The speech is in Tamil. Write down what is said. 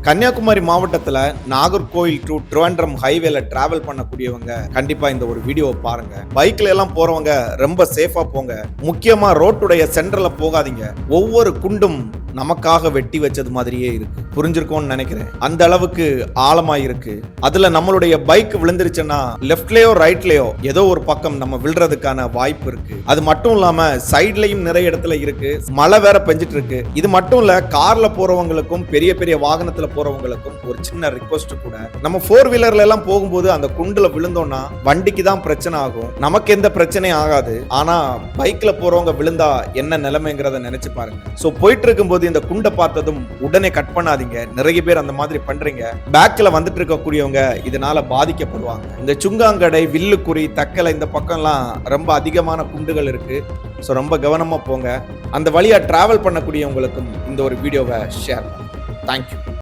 கன்னியாகுமரி மாவட்டத்துல நாகர்கோயில் டு திருவனந்தபுரம் ஹைவேல டிராவல் பண்ணக்கூடியவங்க கண்டிப்பா இந்த ஒரு வீடியோவை பாருங்க. பைக்ல எல்லாம் போறவங்க ரொம்ப சேஃபா போங்க. முக்கியமா ரோட்டுடைய சென்டர்ல போகாதீங்க. ஒவ்வொரு குண்டும் நமக்காக வெட்டி வச்சது மாதிரியே இருக்கு. புரிஞ்சிருக்கும்னு நினைக்கிறேன். அந்த அளவுக்கு ஆழமா இருக்கு. அதுல நம்மளுடைய பைக் விழுந்துருச்சுன்னா லெஃப்ட்லயோ ரைட்லயோ ஏதோ ஒரு பக்கம் நம்ம விழுறதுக்கான வாய்ப்பு இருக்கு. அது மட்டும் இல்லாம சைட்லயும் நிறைய இடத்துல இருக்கு. மழை வேற பெஞ்சிட்டு இருக்கு. இது மட்டும் இல்ல, கார்ல போறவங்களுக்கும் பெரிய பெரிய வாகனத்துல போறவங்களுக்கும் ஒரு சின்ன ரிக்வெஸ்ட் கூட, நம்ம 4 வீலர்ல எல்லாம் போகும்போது அந்த குண்டுல விழுந்தோம்னா வண்டிக்கு தான் பிரச்சனை ஆகும், நமக்கு எந்த பிரச்சனையும் ஆகாது. ஆனா பைக்ல போறவங்க விழுந்தா என்ன நிலைமைங்கிறத நினைச்சு பாருங்க. சோ போயிட்டு இருக்கும்போது இந்த குண்டை பார்த்ததும் உடனே கட் பண்ணாதீங்க. நிறைய பேர் அந்த மாதிரி பண்றீங்க. பேக்ல வந்துட்டு இருக்கக்கூடியவங்க இதனால பாதிக்கப்படுவாங்க. இந்த சுங்காங்கடை, வில்லுக்குறி, தக்கலை இந்த பக்கம்லாம் ரொம்ப அதிகமான குண்டுகள் இருக்கு. ஸோ ரொம்ப கவனமா போங்க. அந்த வழியா டிராவல் பண்ணக்கூடியவங்களுக்கும் இந்த ஒரு வீடியோவை ஷேர் பண்ணுங்க. தேங்க்யூ.